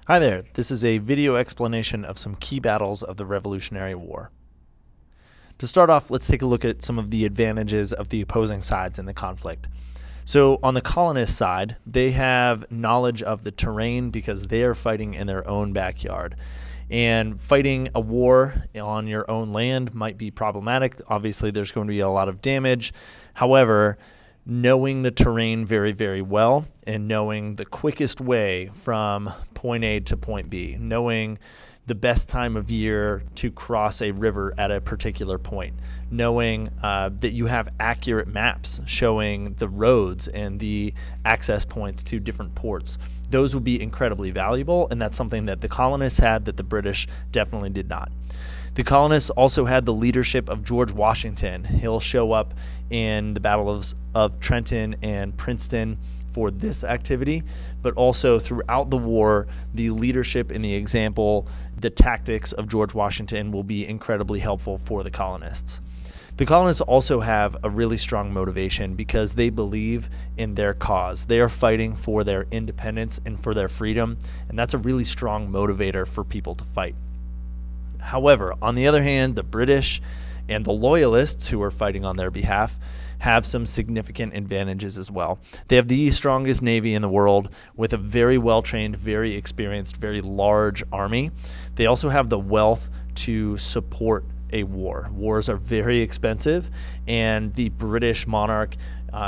Hi there, this is a video explanation of some key battles of the Revolutionary War. To start off, let's take a look at some of the advantages of the opposing sides in the conflict. So on the colonist side, they have knowledge of the terrain because they are fighting in their own backyard. And fighting a war on your own land might be problematic. Obviously, there's going to be a lot of damage. However, knowing the terrain very, very well and knowing the quickest way from point A to point B, knowing the best time of year to cross a river at a particular point, knowing that you have accurate maps showing the roads and the access points to different ports. Those would be incredibly valuable, and that's something that the colonists had that the British definitely did not. The colonists also had the leadership of George Washington. He'll show up in the Battle of Trenton and Princeton for this activity, but also throughout the war, the leadership and the example, the tactics of George Washington will be incredibly helpful for the colonists. The colonists also have a really strong motivation because they believe in their cause. They are fighting for their independence and for their freedom, and that's a really strong motivator for people to fight. However, on the other hand, the British and the Loyalists who are fighting on their behalf have some significant advantages as well. They have the strongest navy in the world with a very well-trained, very experienced, very large army. They also have the wealth to support a war. Wars are very expensive, and the British monarch,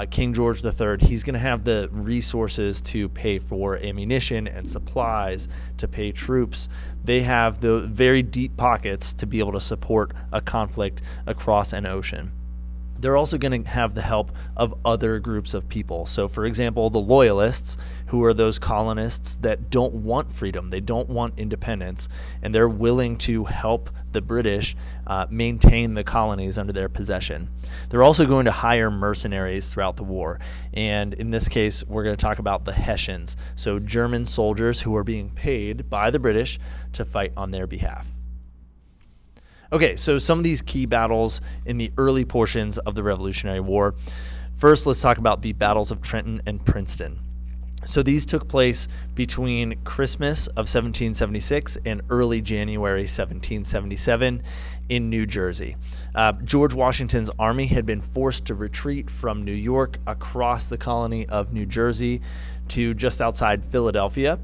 King George III, he's going to have the resources to pay for ammunition and supplies, to pay troops. They have the very deep pockets to be able to support a conflict across an ocean. They're also going to have the help of other groups of people. So, for example, the Loyalists, who are those colonists that don't want freedom, they don't want independence, and they're willing to help the British maintain the colonies under their possession. They're also going to hire mercenaries throughout the war, and in this case, we're going to talk about the Hessians, so German soldiers who are being paid by the British to fight on their behalf. Okay, so some of these key battles in the early portions of the Revolutionary War. First, let's talk about the battles of Trenton and Princeton. So these took place between Christmas of 1776 and early January 1777 in New Jersey. George Washington's army had been forced to retreat from New York across the colony of New Jersey to just outside Philadelphia.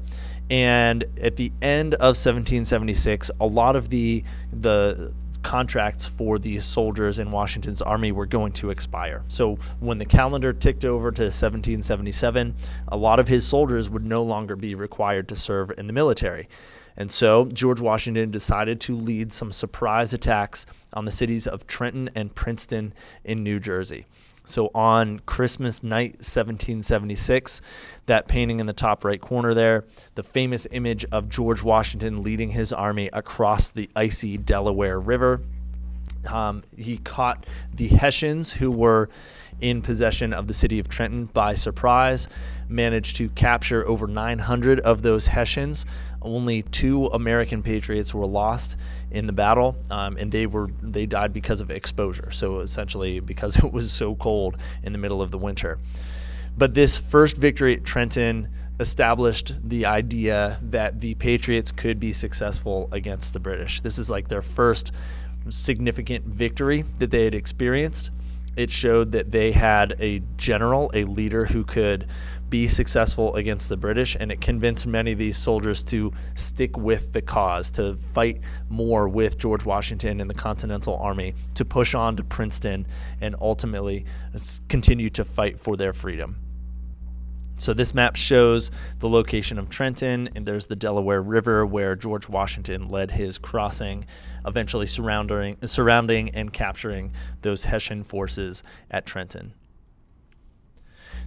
And at the end of 1776, a lot of the contracts for these soldiers in Washington's army were going to expire. So when the calendar ticked over to 1777, a lot of his soldiers would no longer be required to serve in the military. And so George Washington decided to lead some surprise attacks on the cities of Trenton and Princeton in New Jersey. So on Christmas night, 1776, that painting in the top right corner there, the famous image of George Washington leading his army across the icy Delaware River. He caught the Hessians who were in possession of the city of Trenton by surprise, managed to capture over 900 of those Hessians. Only 2 American patriots were lost in the battle, and they died because of exposure, so essentially because it was so cold in the middle of the winter. But this first victory at Trenton established the idea that the Patriots could be successful against the British. This is like their first significant victory that they had experienced. It showed that they had a general, a leader who could be successful against the British, and it convinced many of these soldiers to stick with the cause, to fight more with George Washington and the Continental Army, to push on to Princeton and ultimately continue to fight for their freedom. So this map shows the location of Trenton, and there's the Delaware River where George Washington led his crossing, eventually surrounding and capturing those Hessian forces at Trenton.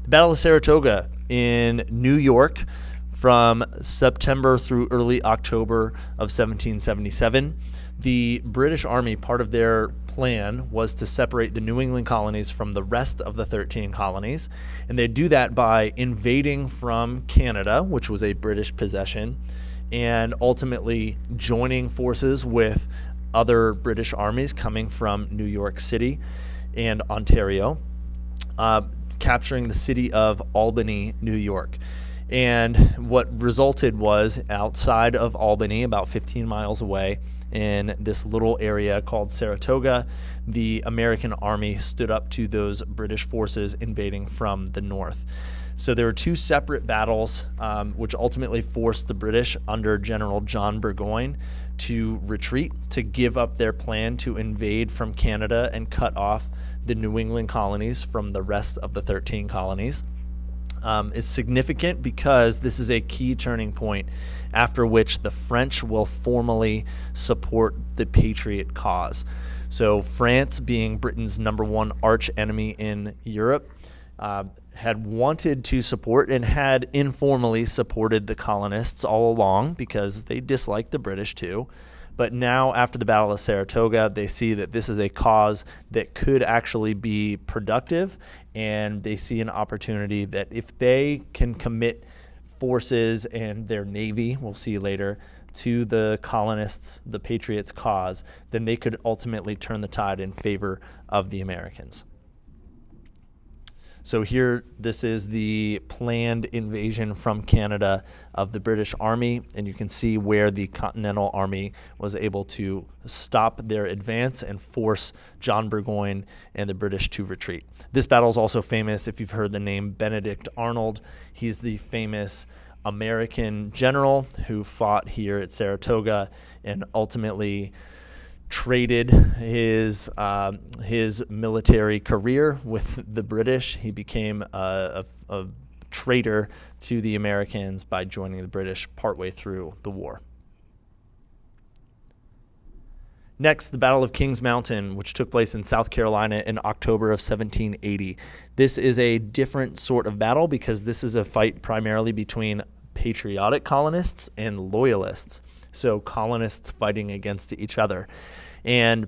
The Battle of Saratoga in New York from September through early October of 1777. The British Army, part of their plan was to separate the New England colonies from the rest of the 13 colonies, and they do that by invading from Canada, which was a British possession, and ultimately joining forces with other British armies coming from New York City and Ontario, capturing the city of Albany, New York. And what resulted was outside of Albany, about 15 miles away, in this little area called Saratoga, the American army stood up to those British forces invading from the north. So there were two separate battles, which ultimately forced the British under General John Burgoyne to retreat, to give up their plan to invade from Canada and cut off the New England colonies from the rest of the 13 colonies. Is significant because this is a key turning point after which the French will formally support the Patriot cause. So France, being Britain's #1 arch enemy in Europe, had wanted to support and had informally supported the colonists all along because they disliked the British too. But now, after the Battle of Saratoga, they see that this is a cause that could actually be productive, and they see an opportunity that if they can commit forces and their navy, we'll see later, to the colonists, the Patriots' cause, then they could ultimately turn the tide in favor of the Americans. So here, this is the planned invasion from Canada of the British Army, and you can see where the Continental Army was able to stop their advance and force John Burgoyne and the British to retreat. This battle is also famous if you've heard the name Benedict Arnold. He's the famous American general who fought here at Saratoga and ultimately traded his military career with the British. He became a traitor to the Americans by joining the British partway through the war. Next, the Battle of Kings Mountain, which took place in South Carolina in October of 1780. This is a different sort of battle because this is a fight primarily between patriotic colonists and loyalists. So colonists fighting against each other. And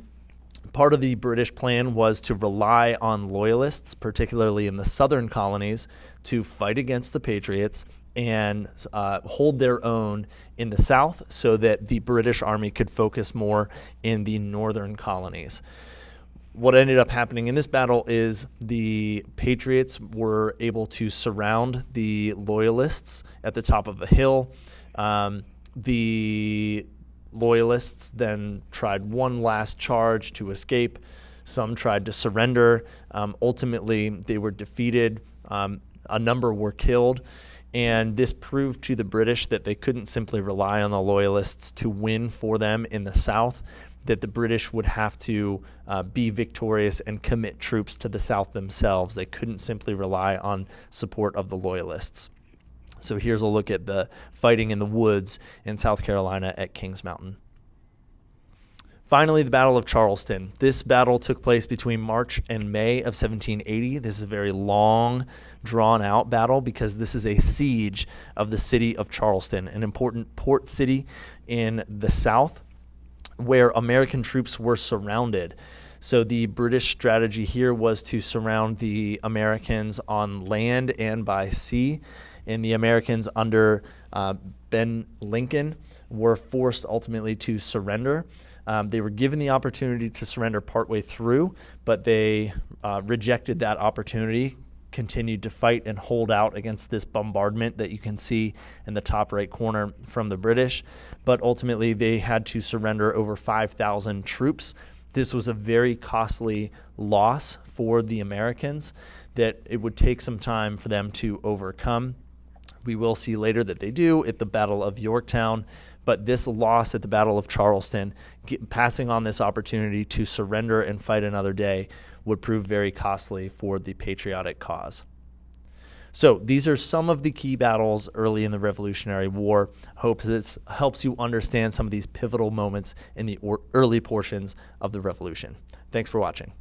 part of the British plan was to rely on loyalists, particularly in the southern colonies, to fight against the Patriots and hold their own in the south so that the British Army could focus more in the northern colonies. What ended up happening in this battle is the Patriots were able to surround the loyalists at the top of a hill. The loyalists then tried one last charge to escape. Some tried to surrender. Ultimately, they were defeated. A number were killed. And this proved to the British that they couldn't simply rely on the loyalists to win for them in the South, that the British would have to be victorious and commit troops to the South themselves. They couldn't simply rely on support of the loyalists. So here's a look at the fighting in the woods in South Carolina at Kings Mountain. Finally, the Battle of Charleston. This battle took place between March and May of 1780. This is a very long, drawn-out battle because this is a siege of the city of Charleston, an important port city in the South where American troops were surrounded. So the British strategy here was to surround the Americans on land and by sea. And the Americans under Ben Lincoln were forced ultimately to surrender. They were given the opportunity to surrender partway through, but they rejected that opportunity, continued to fight and hold out against this bombardment that you can see in the top right corner from the British. But ultimately, they had to surrender over 5,000 troops. This was a very costly loss for the Americans that it would take some time for them to overcome. We will see later that they do at the Battle of Yorktown, but this loss at the Battle of Charleston, passing on this opportunity to surrender and fight another day, would prove very costly for the patriotic cause. So these are some of the key battles early in the Revolutionary War. Hope this helps you understand some of these pivotal moments in the early portions of the Revolution. Thanks for watching.